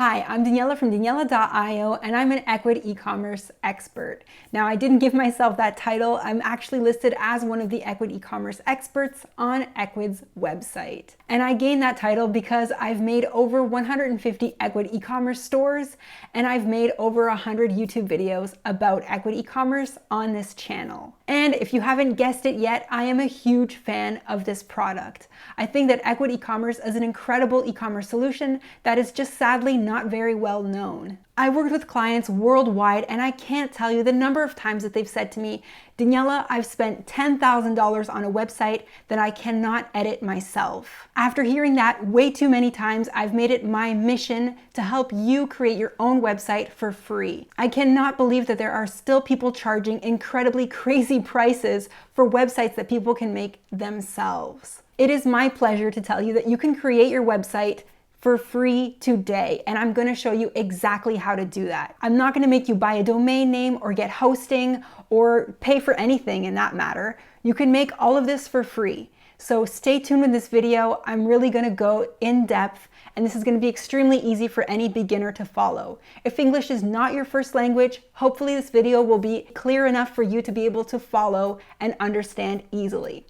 Hi, I'm Daniela from Daniela.io, and I'm an Ecwid e-commerce expert. Now, I didn't give myself that title. I'm actually listed as one of the Ecwid e-commerce experts on Ecwid's website. And I gained that title because I've made over 150 Ecwid e-commerce stores, and I've made over 100 YouTube videos about Ecwid e-commerce on this channel. And if you haven't guessed it yet, I am a huge fan of this product. I think that Ecwid e-commerce is an incredible e-commerce solution that is just sadly not very well known. I've worked with clients worldwide, and I can't tell you the number of times that they've said to me, Daniela, I've spent $10,000 on a website that I cannot edit myself. After hearing that way too many times, I've made it my mission to help you create your own website for free. I cannot believe that there are still people charging incredibly crazy prices for websites that people can make themselves. It is my pleasure to tell you that you can create your website for free today, and I'm gonna show you exactly how to do that. I'm not gonna make you buy a domain name or get hosting or pay for anything in that matter. You can make all of this for free. So stay tuned with this video. I'm really gonna go in depth, and this is gonna be extremely easy for any beginner to follow. If English is not your first language, hopefully this video will be clear enough for you to be able to follow and understand easily.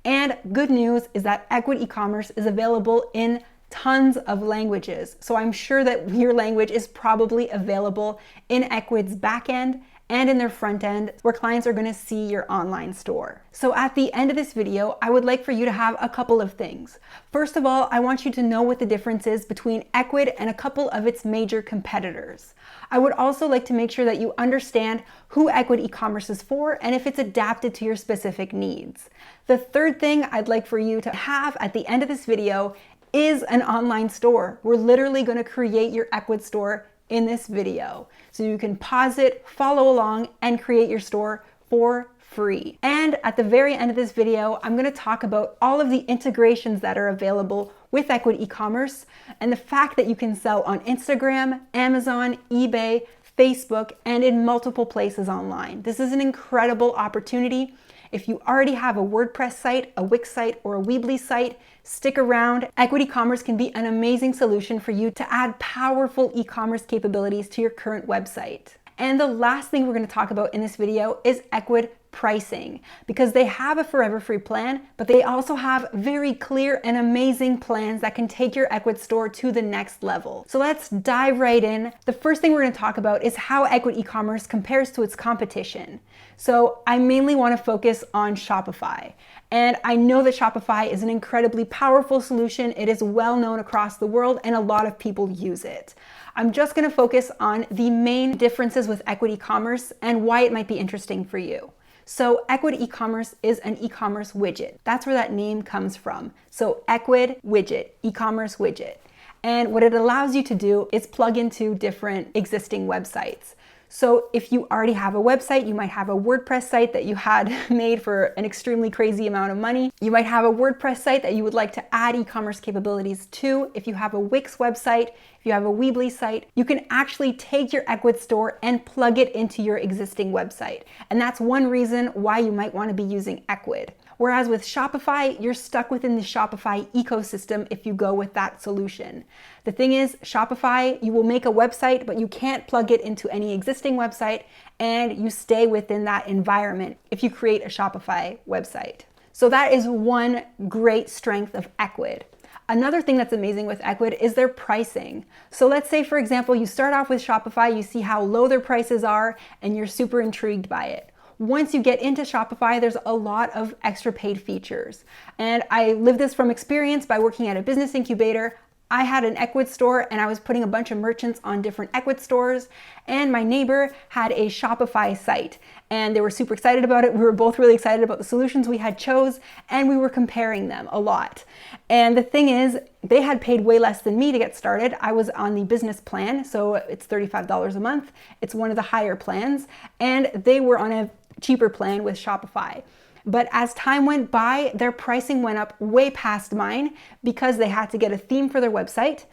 And good news is that Ecwid e-commerce is available in tons of languages. So I'm sure that your language is probably available in Ecwid's backend and in their front end where clients are gonna see your online store. So at the end of this video, I would like for you to have a couple of things. First of all, I want you to know what the difference is between Ecwid and a couple of its major competitors. I would also like to make sure that you understand who Ecwid e-commerce is for and if it's adapted to your specific needs. The third thing I'd like for you to have at the end of this video is an online store. We're literally going to create your Ecwid store in this video. So you can pause it, follow along, and create your store for free. And at the very end of this video, I'm going to talk about all of the integrations that are available with Ecwid e-commerce and the fact that you can sell on Instagram, Amazon, eBay, Facebook, and in multiple places online. This is an incredible opportunity. If you already have a WordPress site, a Wix site, or a Weebly site, stick around. Ecwid e-commerce can be an amazing solution for you to add powerful e-commerce capabilities to your current website. And the last thing we're going to talk about in this video is Ecwid pricing, because they have a forever free plan, but they also have very clear and amazing plans that can take your Ecwid store to the next level. So let's dive right in. The first thing we're going to talk about is how Ecwid e-commerce compares to its competition. So I mainly want to focus on Shopify. And I know that Shopify is an incredibly powerful solution. It is well known across the world and a lot of people use it. I'm just going to focus on the main differences with Ecwid e-commerce and why it might be interesting for you. So Ecwid e-commerce is an e-commerce widget. That's where that name comes from. So Ecwid widget, e-commerce widget. And what it allows you to do is plug into different existing websites. So if you already have a website, you might have a WordPress site that you had made for an extremely crazy amount of money. You might have a WordPress site that you would like to add e-commerce capabilities to. If you have a Wix website, if you have a Weebly site, you can actually take your Ecwid store and plug it into your existing website. And that's one reason why you might want to be using Ecwid. Whereas with Shopify, you're stuck within the Shopify ecosystem if you go with that solution. The thing is, Shopify, you will make a website, but you can't plug it into any existing website, and you stay within that environment if you create a Shopify website. So that is one great strength of Ecwid. Another thing that's amazing with Ecwid is their pricing. So let's say, for example, you start off with Shopify, you see how low their prices are, and you're super intrigued by it. Once you get into Shopify, there's a lot of extra paid features. And I lived this from experience by working at a business incubator. I had an Ecwid store and I was putting a bunch of merchants on different Ecwid stores, and my neighbor had a Shopify site and they were super excited about it. We were both really excited about the solutions we had chose, and we were comparing them a lot. And the thing is, they had paid way less than me to get started. I was on the business plan, so it's $35 a month. It's one of the higher plans, and they were on a cheaper plan with Shopify. But as time went by, their pricing went up way past mine because they had to get a theme for their website,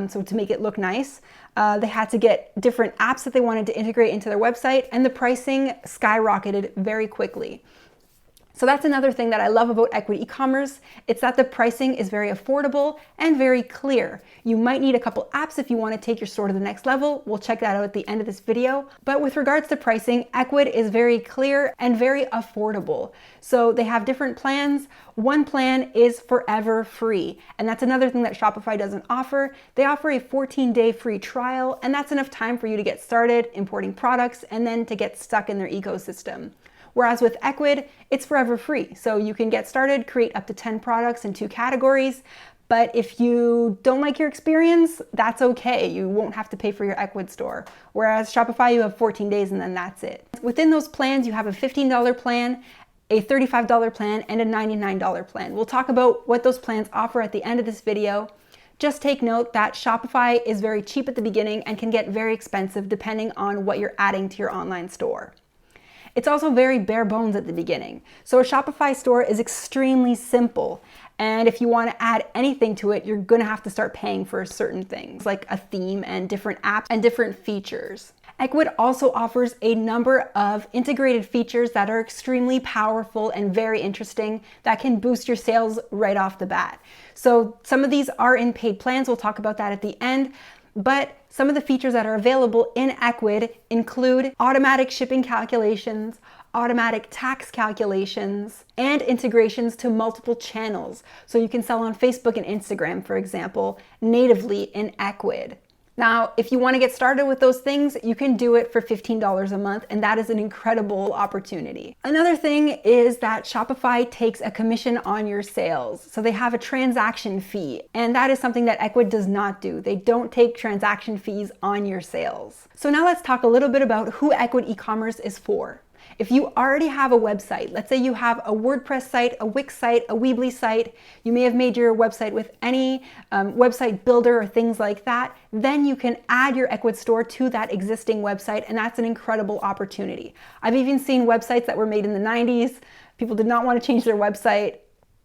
so to make it look nice. They had to get different apps that they wanted to integrate into their website, and the pricing skyrocketed very quickly. So that's another thing that I love about Ecwid e-commerce. It's that the pricing is very affordable and very clear. You might need a couple apps if you want to take your store to the next level. We'll check that out at the end of this video. But with regards to pricing, Ecwid is very clear and very affordable. So they have different plans. One plan is forever free. And that's another thing that Shopify doesn't offer. They offer a 14-day free trial, and that's enough time for you to get started importing products and then to get stuck in their ecosystem. Whereas with Ecwid, it's forever free. So you can get started, create up to 10 products in 2 categories. But if you don't like your experience, that's okay. You won't have to pay for your Ecwid store. Whereas Shopify, you have 14 days and then that's it. Within those plans, you have a $15 plan, a $35 plan, and a $99 plan. We'll talk about what those plans offer at the end of this video. Just take note that Shopify is very cheap at the beginning and can get very expensive depending on what you're adding to your online store. It's also very bare bones at the beginning. So a Shopify store is extremely simple. And if you want to add anything to it, you're going to have to start paying for certain things like a theme and different apps and different features. Ecwid also offers a number of integrated features that are extremely powerful and very interesting that can boost your sales right off the bat. So some of these are in paid plans. We'll talk about that at the end. But some of the features that are available in Ecwid include automatic shipping calculations, automatic tax calculations, and integrations to multiple channels. So you can sell on Facebook and Instagram, for example, natively in Ecwid. Now, if you want to get started with those things, you can do it for $15 a month, and that is an incredible opportunity. Another thing is that Shopify takes a commission on your sales. So they have a transaction fee, and that is something that Ecwid does not do. They don't take transaction fees on your sales. So now let's talk a little bit about who Ecwid e-commerce is for. If you already have a website, let's say you have a WordPress site, a Wix site, a Weebly site, you may have made your website with any website builder or things like that, then you can add your Ecwid store to that existing website, and that's an incredible opportunity. I've even seen websites that were made in the 90s. People did not want to change their website.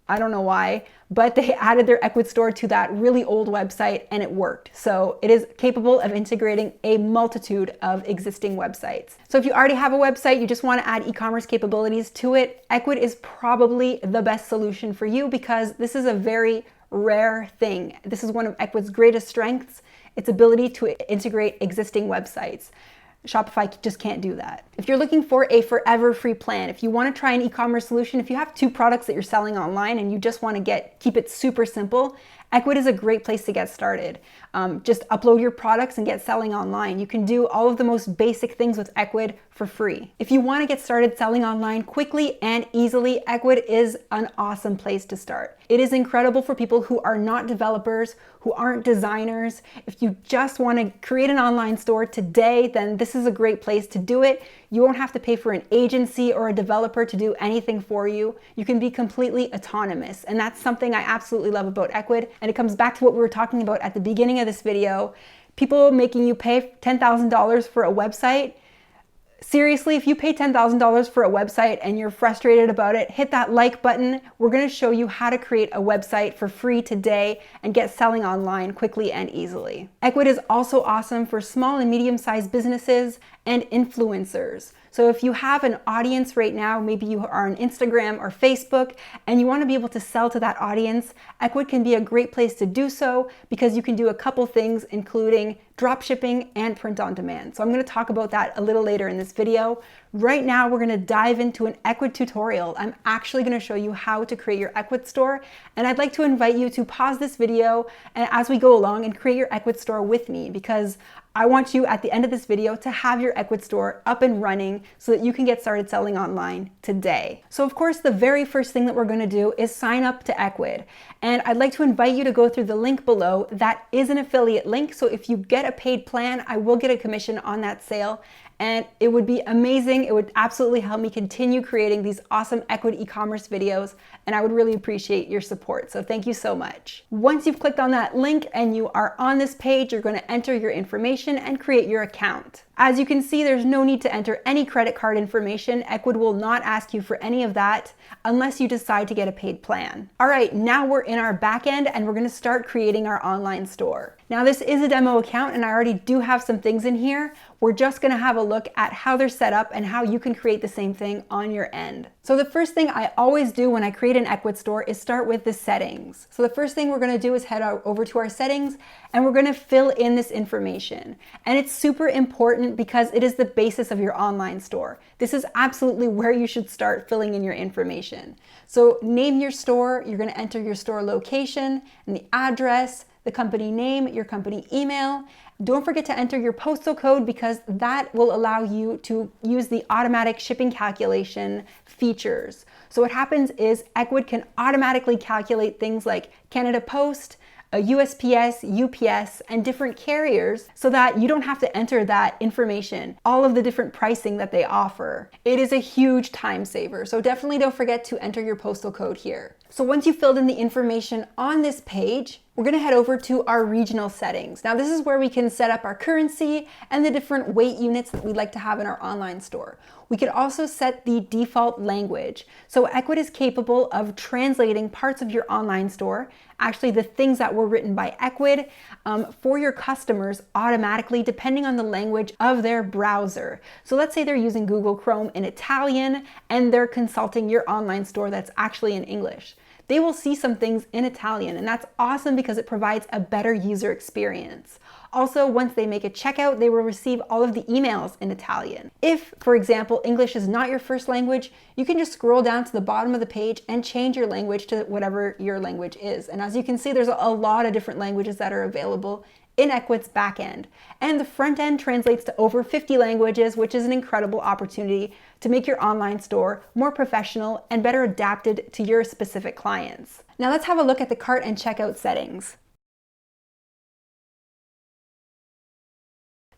I don't know why, but they added their Ecwid store to that really old website and it worked. So it is capable of integrating a multitude of existing websites. So if you already have a website, you just want to add e-commerce capabilities to it, Ecwid is probably the best solution for you because this is a very rare thing. This is one of Ecwid's greatest strengths, its ability to integrate existing websites. Shopify just can't do that. If you're looking for a forever free plan, if you want to try an e-commerce solution, if you have 2 products that you're selling online and you just want to keep it super simple, Ecwid is a great place to get started. Just upload your products and get selling online. You can do all of the most basic things with Ecwid for free. If you want to get started selling online quickly and easily, Ecwid is an awesome place to start. It is incredible for people who are not developers, who aren't designers. If you just want to create an online store today, then this is a great place to do it. You won't have to pay for an agency or a developer to do anything for you. You can be completely autonomous. And that's something I absolutely love about Ecwid. And it comes back to what we were talking about at the beginning of this video. People making you pay $10,000 for a website. Seriously, if you pay $10,000 for a website and you're frustrated about it, hit that like button. We're going to show you how to create a website for free today and get selling online quickly and easily. Ecwid is also awesome for small and medium-sized businesses and influencers. So if you have an audience right now, maybe you are on Instagram or Facebook, and you want to be able to sell to that audience, Ecwid can be a great place to do so because you can do a couple things, including drop shipping and print on demand. So I'm going to talk about that a little later in this video. Right now, we're going to dive into an Ecwid tutorial. I'm actually going to show you how to create your Ecwid store, and I'd like to invite you to pause this video and as we go along and create your Ecwid store with me, because I want you at the end of this video to have your Ecwid store up and running so that you can get started selling online today. So of course, the very first thing that we're going to do is sign up to Ecwid. And I'd like to invite you to go through the link below. That is an affiliate link. So if you get a paid plan, I will get a commission on that sale. And it would be amazing. It would absolutely help me continue creating these awesome Ecwid e-commerce videos, and I would really appreciate your support. So thank you so much. Once you've clicked on that link and you are on this page, you're going to enter your information and create your account. As you can see, there's no need to enter any credit card information. Ecwid will not ask you for any of that unless you decide to get a paid plan. All right, now we're in our back end and we're going to start creating our online store. Now this is a demo account and I already do have some things in here. We're just gonna have a look at how they're set up and how you can create the same thing on your end. So the first thing I always do when I create an Ecwid store is start with the settings. So the first thing we're gonna do is head over to our settings and we're gonna fill in this information. And it's super important because it is the basis of your online store. This is absolutely where you should start filling in your information. So name your store, you're gonna enter your store location and the address, the company name, your company email. Don't forget to enter your postal code because that will allow you to use the automatic shipping calculation features. So what happens is Ecwid can automatically calculate things like Canada Post, USPS, UPS, and different carriers so that you don't have to enter that information, all of the different pricing that they offer. It is a huge time saver, so definitely don't forget to enter your postal code here. So once you've filled in the information on this page, we're gonna head over to our regional settings. Now this is where we can set up our currency and the different weight units that we'd like to have in our online store. We could also set the default language. So Ecwid is capable of translating parts of your online store, actually the things that were written by Ecwid, for your customers automatically depending on the language of their browser. So let's say they're using Google Chrome in Italian and they're consulting your online store that's actually in English. They will see some things in Italian, and that's awesome because it provides a better user experience. Also, once they make a checkout, they will receive all of the emails in Italian. If, for example, English is not your first language, you can just scroll down to the bottom of the page and change your language to whatever your language is. And as you can see, there's a lot of different languages that are available in Ecwid's backend. And the front end translates to over 50 languages, which is an incredible opportunity to make your online store more professional and better adapted to your specific clients. Now let's have a look at the cart and checkout settings.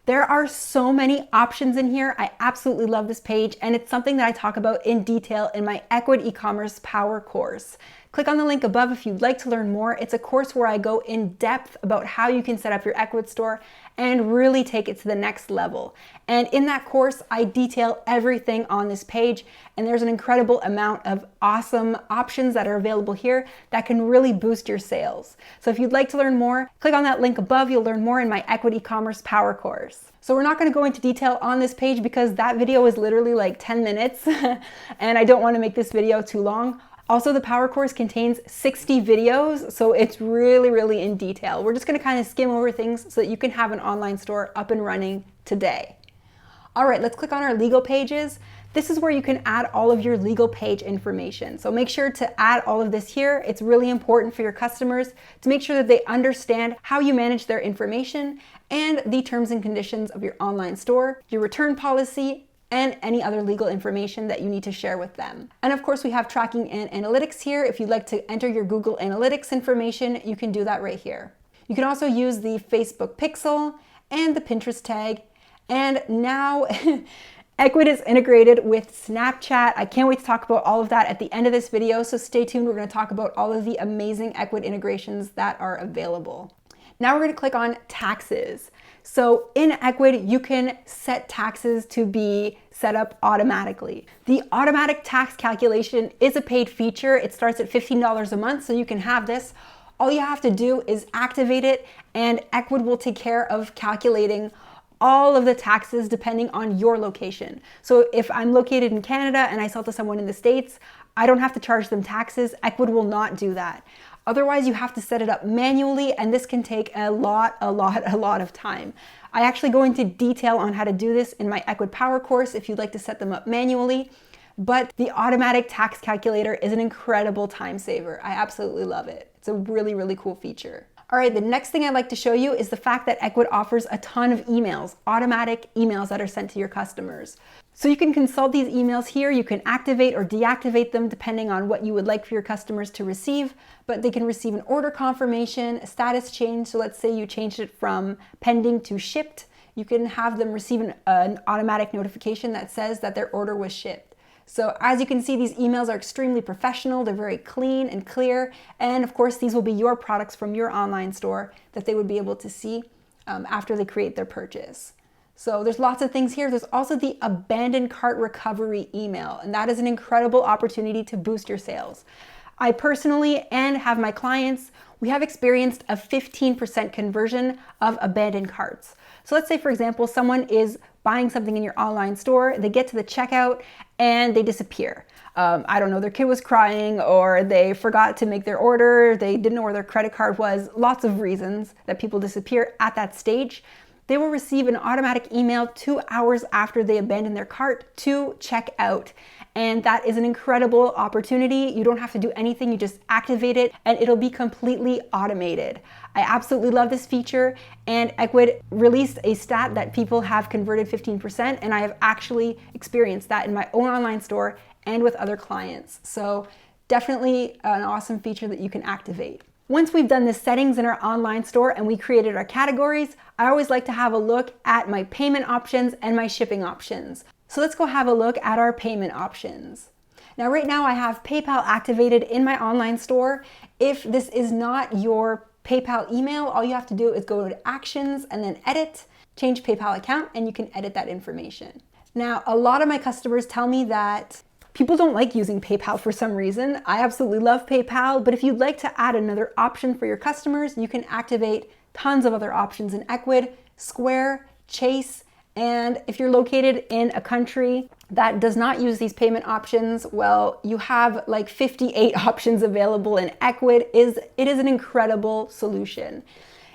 There are so many options in here. I absolutely love this page, and it's something that I talk about in detail in my Ecwid e-commerce power course. Click on the link above if you'd like to learn more. It's a course where I go in depth about how you can set up your Ecwid store and really take it to the next level. And in that course, I detail everything on this page, and there's an incredible amount of awesome options that are available here that can really boost your sales. So if you'd like to learn more, click on that link above. You'll learn more in my Ecwid e-commerce power course. So we're not going to go into detail on this page because that video is literally like 10 minutes and I don't want to make this video too long. Also, the power course contains 60 videos, so it's really in detail. We're just going to kind of skim over things so that you can have an online store up and running today. All right, let's click on our legal pages. This is where you can add all of your legal page information. So make sure to add all of this here. It's really important for your customers to make sure that they understand how you manage their information and the terms and conditions of your online store, your return policy, and any other legal information that you need to share with them. And of course, we have tracking and analytics here. If you'd like to enter your Google Analytics information, you can do that right here. You can also use the Facebook pixel and the Pinterest tag. And now Ecwid is integrated with Snapchat. I can't wait to talk about all of that at the end of this video, so stay tuned. We're going to talk about all of the amazing Ecwid integrations that are available. Now we're going to click on taxes. So in Ecwid, you can set taxes to be set up automatically. The automatic tax calculation is a paid feature. It starts at $15 a month, so you can have this. All you have to do is activate it, and Ecwid will take care of calculating all of the taxes depending on your location. So if I'm located in Canada and I sell to someone in the States, I don't have to charge them taxes. Ecwid will not do that. Otherwise, you have to set it up manually, and this can take a lot of time. I actually go into detail on how to do this in my Ecwid Power course if you'd like to set them up manually, but the automatic tax calculator is an incredible time saver. I absolutely love it. It's a really cool feature. All right, the next thing I'd like to show you is the fact that Ecwid offers a ton of emails, automatic emails that are sent to your customers. So you can consult these emails here. You can activate or deactivate them depending on what you would like for your customers to receive, but they can receive an order confirmation, a status change. So let's say you changed it from pending to shipped. You can have them receive an automatic notification that says that their order was shipped. So as you can see, these emails are extremely professional. They're very clean and clear. And of course, these will be your products from your online store that they would be able to see after they create their purchase. So there's lots of things here. There's also the abandoned cart recovery email, and that is an incredible opportunity to boost your sales. I personally and have my clients, we have experienced a 15% conversion of abandoned carts. So let's say, for example, someone is buying something in your online store, they get to the checkout and they disappear. I don't know, their kid was crying or they forgot to make their order, they didn't know where their credit card was, lots of reasons that people disappear at that stage. They will receive an automatic email 2 hours after they abandon their cart to check out. And that is an incredible opportunity. You don't have to do anything, you just activate it and it'll be completely automated. I absolutely love this feature, and Ecwid released a stat that people have converted 15%, and I have actually experienced that in my own online store and with other clients. So definitely an awesome feature that you can activate. Once we've done the settings in our online store and we created our categories, I always like to have a look at my payment options and my shipping options. So let's go have a look at our payment options. Now, right now I have PayPal activated in my online store. If this is not your PayPal email, all you have to do is go to Actions and then Edit, change PayPal account, and you can edit that information. Now, a lot of my customers tell me that people don't like using PayPal for some reason. I absolutely love PayPal, but if you'd like to add another option for your customers, you can activate tons of other options in Ecwid, Square, Chase, and if you're located in a country that does not use these payment options, well, you have like 58 options available in Ecwid. It is an incredible solution.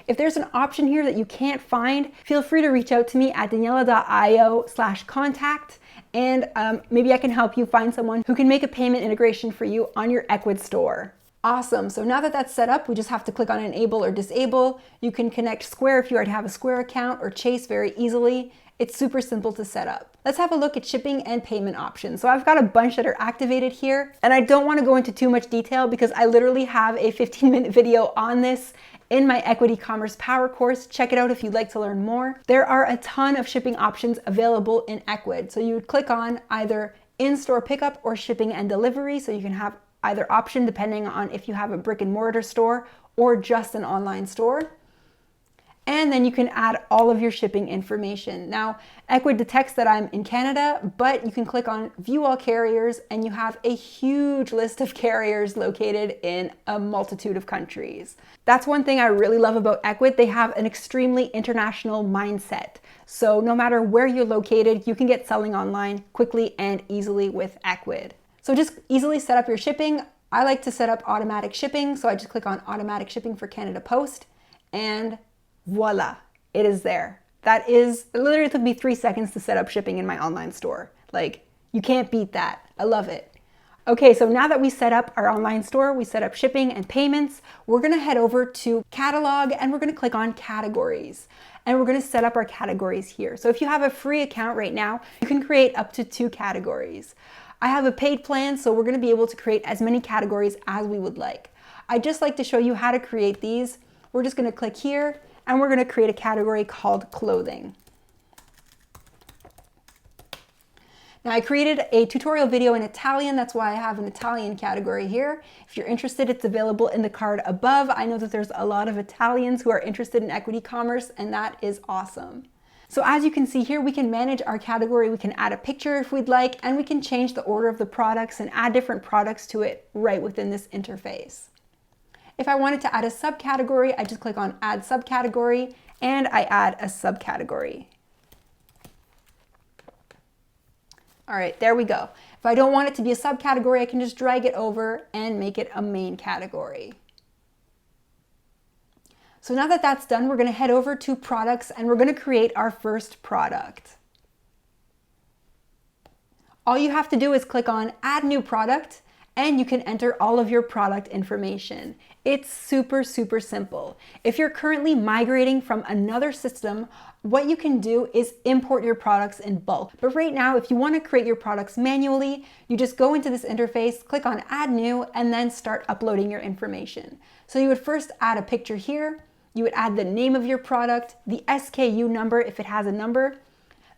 If there's an option here that you can't find, feel free to reach out to me at daniela.io/contact, and maybe I can help you find someone who can make a payment integration for you on your Ecwid store. Awesome. So now that that's set up, we just have to click on enable or disable. You can connect Square if you already have a Square account, or Chase very easily. It's super simple to set up. Let's have a look at shipping and payment options. So I've got a bunch that are activated here, and I don't want to go into too much detail because I literally have a 15-minute video on this in my Ecwid e-commerce power course. Check it out if you'd like to learn more. There are a ton of shipping options available in Ecwid. So you would click on either in-store pickup or shipping and delivery. So you can have either option depending on if you have a brick and mortar store or just an online store. And then you can add all of your shipping information. Now, Ecwid detects that I'm in Canada, but you can click on view all carriers and you have a huge list of carriers located in a multitude of countries. That's one thing I really love about Ecwid. They have an extremely international mindset. So no matter where you're located, you can get selling online quickly and easily with Ecwid. So just easily set up your shipping. I like to set up automatic shipping. So I just click on automatic shipping for Canada Post and voila, it is there. That is, it literally took me 3 seconds to set up shipping in my online store. Like, you can't beat that. I love it. Okay, so now that we set up our online store, we set up shipping and payments, we're gonna head over to catalog and we're gonna click on categories. And we're gonna set up our categories here. So if you have a free account right now, you can create up to 2 categories. I have a paid plan, so we're gonna be able to create as many categories as we would like. I just like to show you how to create these. We're just gonna click here, and we're going to create a category called clothing. Now, I created a tutorial video in Italian. That's why I have an Italian category here. If you're interested, it's available in the card above. I know that there's a lot of Italians who are interested in Ecwid e-commerce, and that is awesome. So as you can see here, we can manage our category. We can add a picture if we'd like, and we can change the order of the products and add different products to it right within this interface. If I wanted to add a subcategory, I just click on Add Subcategory, and I add a subcategory. All right, there we go. If I don't want it to be a subcategory, I can just drag it over and make it a main category. So now that that's done, we're gonna head over to products and we're gonna create our first product. All you have to do is click on Add New Product, and you can enter all of your product information. It's super, super simple. If you're currently migrating from another system, what you can do is import your products in bulk. But right now, if you want to create your products manually, you just go into this interface, click on Add New, and then start uploading your information. So you would first add a picture here. You would add the name of your product, the SKU number if it has a number,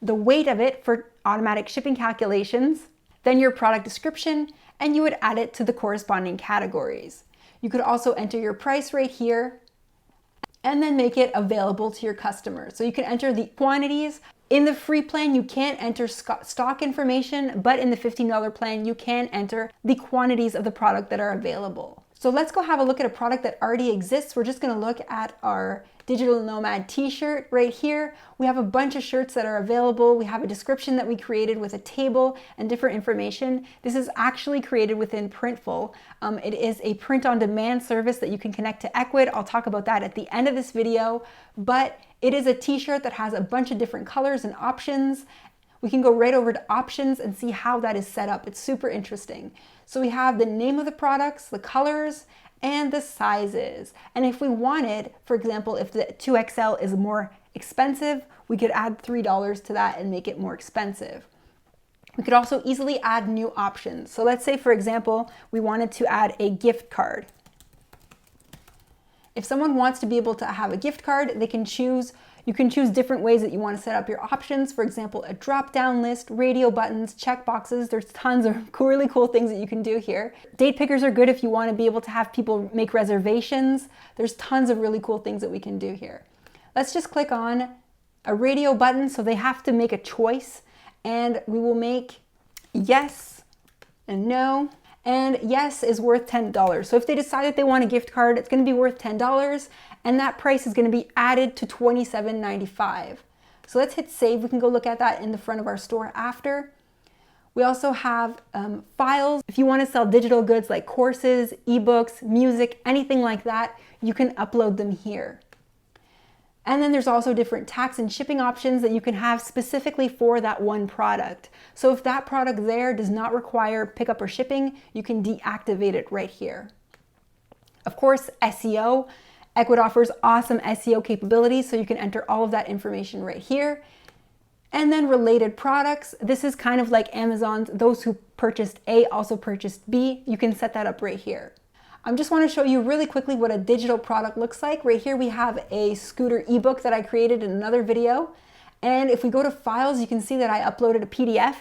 the weight of it for automatic shipping calculations, then your product description, and you would add it to the corresponding categories. You could also enter your price right here and then make it available to your customers. So you can enter the quantities. In the free plan, you can't enter stock information, but in the $15 plan, you can enter the quantities of the product that are available. So let's go have a look at a product that already exists. We're just gonna look at our Digital Nomad t-shirt right here. We have a bunch of shirts that are available. We have a description that we created with a table and different information. This is actually created within Printful. It is a print-on-demand service that you can connect to Ecwid. I'll talk about that at the end of this video, but it is a t-shirt that has a bunch of different colors and options. We can go right over to options and see how that is set up. It's super interesting. So we have the name of the products, the colors, and the sizes. And if we wanted, for example, if the 2XL is more expensive, we could add $3 to that and make it more expensive. We could also easily add new options. So let's say, for example, we wanted to add a gift card. If someone wants to be able to have a gift card, they can choose. You can choose different ways that you want to set up your options. For example, a drop-down list, radio buttons, check boxes. There's tons of really cool things that you can do here. Date pickers are good if you want to be able to have people make reservations. There's tons of really cool things that we can do here. Let's just click on a radio button, so they have to make a choice, and we will make yes and no. And yes is worth $10. So if they decide that they want a gift card, it's going to be worth $10, and that price is going to be added to $27.95. So let's hit save. We can go look at that in the front of our store after. We also have files. If you want to sell digital goods like courses, ebooks, music, anything like that, you can upload them here. And then there's also different tax and shipping options that you can have specifically for that one product. So if that product there does not require pickup or shipping, you can deactivate it right here. Of course, SEO. Ecwid offers awesome SEO capabilities, so you can enter all of that information right here. And then related products. This is kind of like Amazon's, those who purchased A also purchased B. You can set that up right here. I just want to show you really quickly what a digital product looks like. Right here we have a scooter ebook that I created in another video. And if we go to files, you can see that I uploaded a PDF.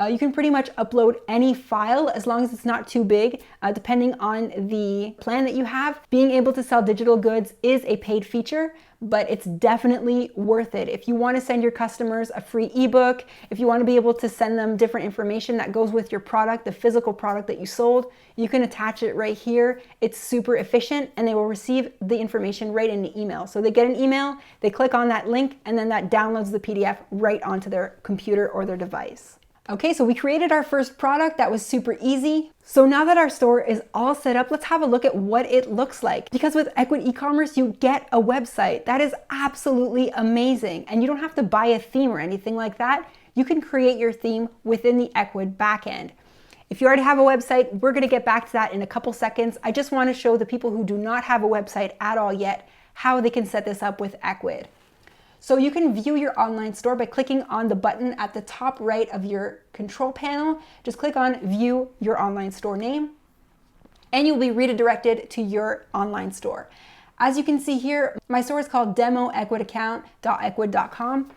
You can pretty much upload any file as long as it's not too big, depending on the plan that you have. Being able to sell digital goods is a paid feature, but it's definitely worth it. If you want to send your customers a free ebook, if you want to be able to send them different information that goes with your product, the physical product that you sold, you can attach it right here. It's super efficient, and they will receive the information right in the email. So they get an email, they click on that link, and then that downloads the PDF right onto their computer or their device. Okay, so we created our first product. That was super easy. So now that our store is all set up, let's have a look at what it looks like. Because with Ecwid e-commerce, you get a website. That is absolutely amazing. And you don't have to buy a theme or anything like that. You can create your theme within the Ecwid backend. If you already have a website, we're gonna get back to that in a couple seconds. I just wanna show the people who do not have a website at all yet how they can set this up with Ecwid. So you can view your online store by clicking on the button at the top right of your control panel. Just click on View Your Online Store Name, and you'll be redirected to your online store. As you can see here, my store is called demoequidaccount.ecwid.com.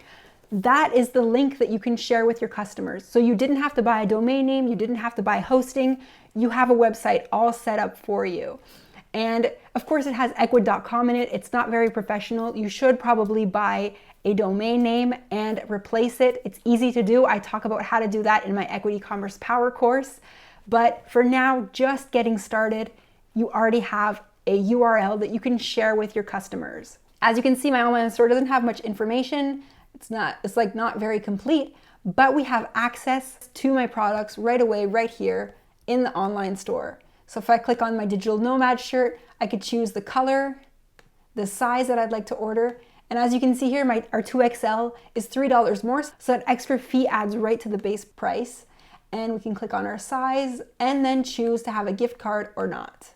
That is the link that you can share with your customers. So you didn't have to buy a domain name, you didn't have to buy hosting, you have a website all set up for you. And of course it has ecwid.com in it. It's not very professional. You should probably buy a domain name and replace it. It's easy to do. I talk about how to do that in my Ecwid e-commerce power course. But for now, just getting started, you already have a URL that you can share with your customers. As you can see, my online store doesn't have much information. It's like not very complete, but we have access to my products right away, right here in the online store. So if I click on my Digital Nomad shirt, I could choose the color, the size that I'd like to order. And as you can see here, our 2XL is $3 more. So that extra fee adds right to the base price. And we can click on our size and then choose to have a gift card or not.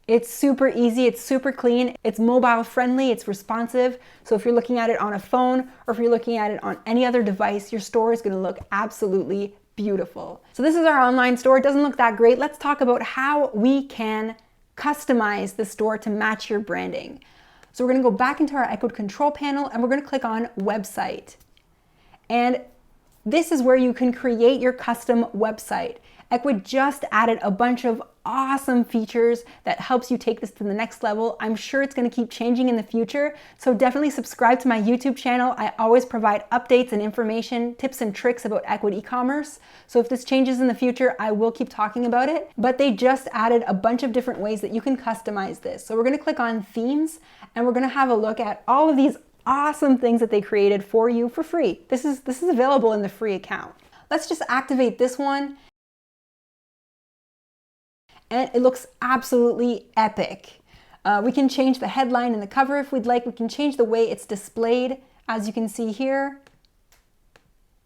It's super easy, it's super clean, it's mobile friendly, it's responsive. So if you're looking at it on a phone or if you're looking at it on any other device, your store is gonna look absolutely beautiful. So this is our online store. It doesn't look that great. Let's talk about how we can customize the store to match your branding. So we're gonna go back into our Ecwid control panel and we're gonna click on website. And this is where you can create your custom website. Ecwid just added a bunch of awesome features that helps you take this to the next level. I'm sure it's going to keep changing in the future, so definitely subscribe to my YouTube channel. I always provide updates and information, tips and tricks about Ecwid e-commerce. So if this changes in the future, I will keep talking about it. But they just added a bunch of different ways that you can customize this. So we're going to click on themes and we're going to have a look at all of these awesome things that they created for you for free. This is available in the free account. Let's just activate this one. And it looks absolutely epic. We can change the headline and the cover if we'd like. We can change the way it's displayed. As you can see here,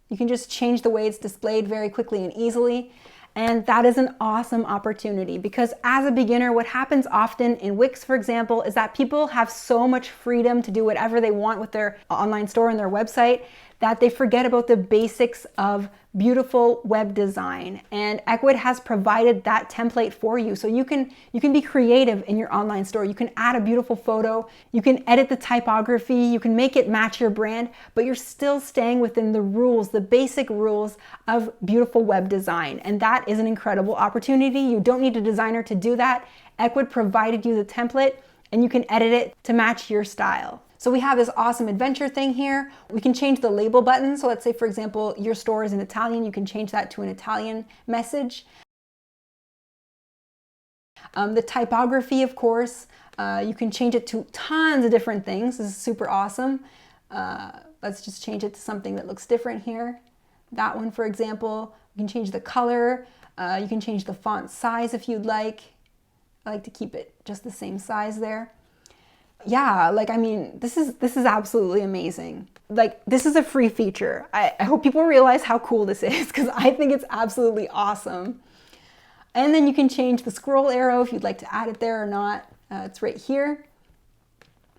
you can just change the way it's displayed very quickly and easily. And that is an awesome opportunity because as a beginner, what happens often in Wix, for example, is that people have so much freedom to do whatever they want with their online store and their website that they forget about the basics of beautiful web design. And Ecwid has provided that template for you. So you can be creative in your online store. You can add a beautiful photo, you can edit the typography, you can make it match your brand, but you're still staying within the rules, the basic rules of beautiful web design. And that is an incredible opportunity. You don't need a designer to do that. Ecwid provided you the template and you can edit it to match your style. So we have this awesome adventure thing here. We can change the label button. So let's say, for example, your store is in Italian. You can change that to an Italian message. The typography, of course, you can change it to tons of different things. This is super awesome. Let's just change it to something that looks different here. That one, for example, you can change the color. You can change the font size if you'd like. I like to keep it just the same size there. Yeah, like, I mean, this is absolutely amazing. Like, this is a free feature. I hope people realize how cool this is because I think it's absolutely awesome. And then you can change the scroll arrow if you'd like to add it there or not. It's right here.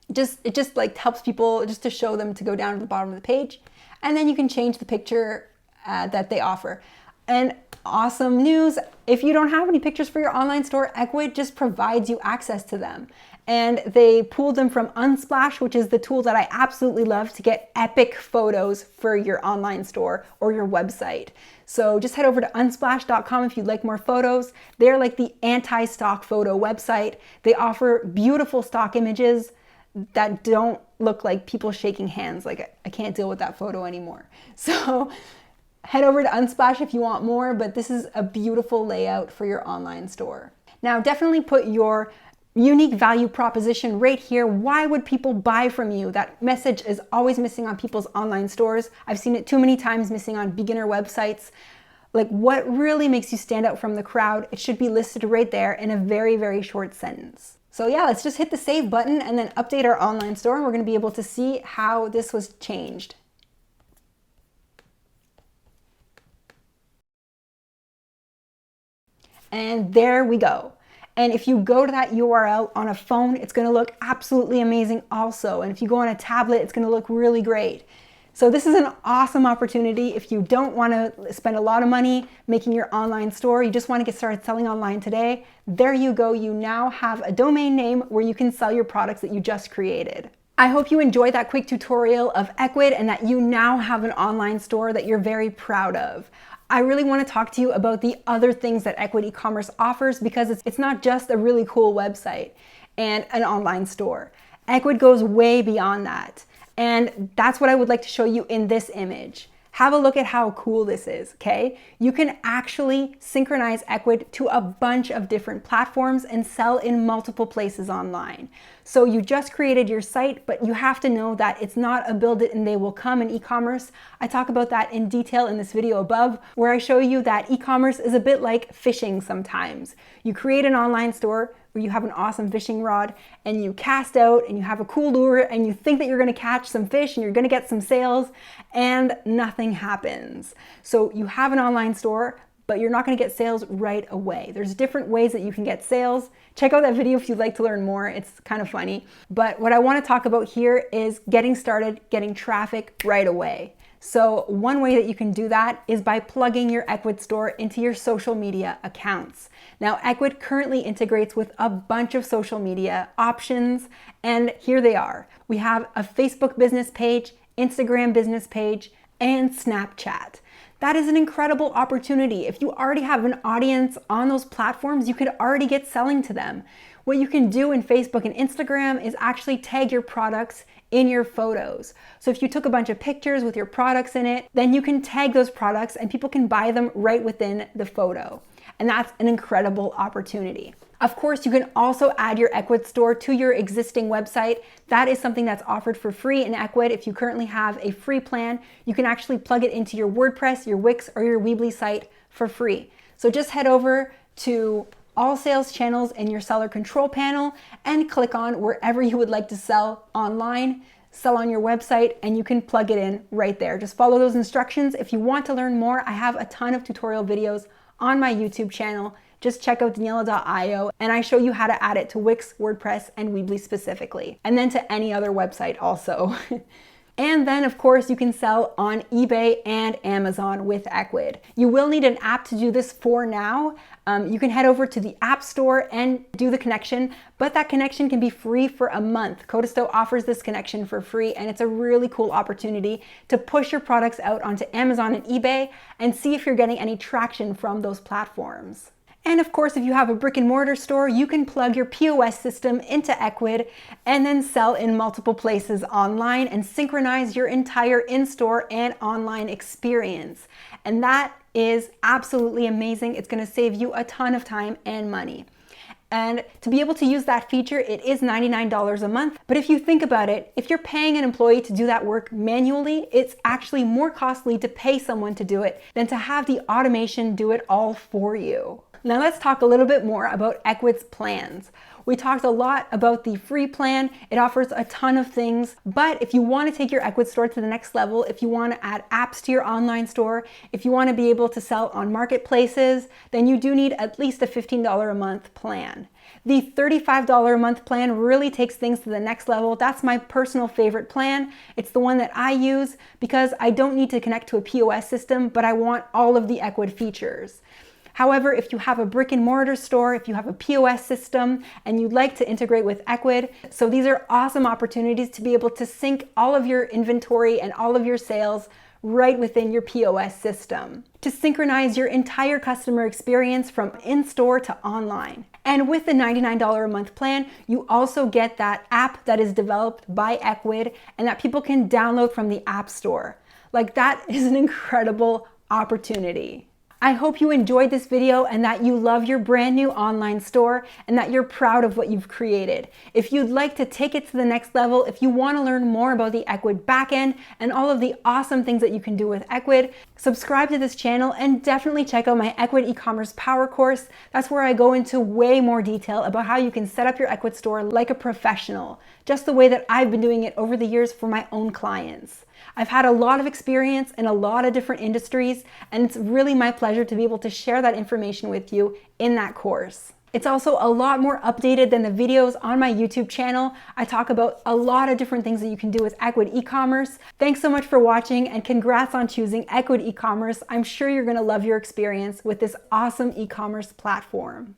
It just like helps people just to show them to go down to the bottom of the page. And then you can change the picture that they offer. And awesome news, if you don't have any pictures for your online store, Ecwid just provides you access to them. And they pulled them from Unsplash, which is the tool that I absolutely love to get epic photos for your online store or your website. So just head over to unsplash.com if you'd like more photos. They're like the anti-stock photo website. They offer beautiful stock images that don't look like people shaking hands. Like, I can't deal with that photo anymore. So head over to Unsplash if you want more, but this is a beautiful layout for your online store. Now, definitely put your unique value proposition right here. Why would people buy from you? That message is always missing on people's online stores. I've seen it too many times missing on beginner websites. Like, what really makes you stand out from the crowd? It should be listed right there in a very, very short sentence. So yeah, let's just hit the save button and then update our online store. And we're going to be able to see how this was changed. And there we go. And if you go to that URL on a phone, it's going to look absolutely amazing also. And if you go on a tablet, it's going to look really great. So this is an awesome opportunity. If you don't want to spend a lot of money making your online store, you just want to get started selling online today, there you go. You now have a domain name where you can sell your products that you just created. I hope you enjoyed that quick tutorial of Ecwid and that you now have an online store that you're very proud of. I really want to talk to you about the other things that Ecwid e-commerce offers because it's not just a really cool website and an online store. Ecwid goes way beyond that. And that's what I would like to show you in this image. Have a look at how cool this is, okay? You can actually synchronize Ecwid to a bunch of different platforms and sell in multiple places online. So you just created your site, but you have to know that it's not a build it and they will come in e-commerce. I talk about that in detail in this video above, where I show you that e-commerce is a bit like fishing sometimes. You create an online store where you have an awesome fishing rod and you cast out and you have a cool lure and you think that you're gonna catch some fish and you're gonna get some sales and nothing happens. So you have an online store, but you're not gonna get sales right away. There's different ways that you can get sales. Check out that video if you'd like to learn more. It's kind of funny. But what I wanna talk about here is getting started, getting traffic right away. So one way that you can do that is by plugging your Ecwid store into your social media accounts. Now, Ecwid currently integrates with a bunch of social media options, and here they are. We have a Facebook business page, Instagram business page, and Snapchat. That is an incredible opportunity. If you already have an audience on those platforms, you could already get selling to them. What you can do in Facebook and Instagram is actually tag your products in your photos. So if you took a bunch of pictures with your products in it, then you can tag those products and people can buy them right within the photo. And that's an incredible opportunity. Of course, you can also add your Ecwid store to your existing website. That is something that's offered for free in Ecwid. If you currently have a free plan, you can actually plug it into your WordPress, your Wix, or your Weebly site for free. So just head over to all sales channels in your seller control panel and click on wherever you would like to sell online, sell on your website, and you can plug it in right there. Just follow those instructions. If you want to learn more, I have a ton of tutorial videos on my YouTube channel. Just check out Daniela.io and I show you how to add it to Wix, WordPress, and Weebly specifically, and then to any other website also. And then of course you can sell on eBay and Amazon with Ecwid. You will need an app to do this for now. You can head over to the App Store and do the connection, but that connection can be free for a month. Codasto offers this connection for free, and it's a really cool opportunity to push your products out onto Amazon and eBay and see if you're getting any traction from those platforms. And of course, if you have a brick and mortar store, you can plug your POS system into Ecwid and then sell in multiple places online and synchronize your entire in-store and online experience. And that is absolutely amazing. It's going to save you a ton of time and money. And to be able to use that feature, it is $99 a month. But if you think about it, if you're paying an employee to do that work manually, it's actually more costly to pay someone to do it than to have the automation do it all for you. Now let's talk a little bit more about Ecwid's plans. We talked a lot about the free plan. It offers a ton of things, but if you want to take your Ecwid store to the next level, if you want to add apps to your online store, if you want to be able to sell on marketplaces, then you do need at least a $15 a month plan. The $35 a month plan really takes things to the next level. That's my personal favorite plan. It's the one that I use because I don't need to connect to a POS system, but I want all of the Ecwid features. However, if you have a brick and mortar store, if you have a POS system, and you'd like to integrate with Ecwid, so these are awesome opportunities to be able to sync all of your inventory and all of your sales right within your POS system, to synchronize your entire customer experience from in-store to online. And with the $99 a month plan, you also get that app that is developed by Ecwid and that people can download from the App Store. Like, that is an incredible opportunity. I hope you enjoyed this video and that you love your brand new online store and that you're proud of what you've created. If you'd like to take it to the next level, if you want to learn more about the Ecwid backend and all of the awesome things that you can do with Ecwid, subscribe to this channel and definitely check out my Ecwid e-commerce power course. That's where I go into way more detail about how you can set up your Ecwid store like a professional, just the way that I've been doing it over the years for my own clients. I've had a lot of experience in a lot of different industries, and it's really my pleasure to be able to share that information with you in that course. It's also a lot more updated than the videos on my YouTube channel. I talk about a lot of different things that you can do with Ecwid e-commerce. Thanks so much for watching, and congrats on choosing Ecwid e-commerce. I'm sure you're going to love your experience with this awesome e-commerce platform.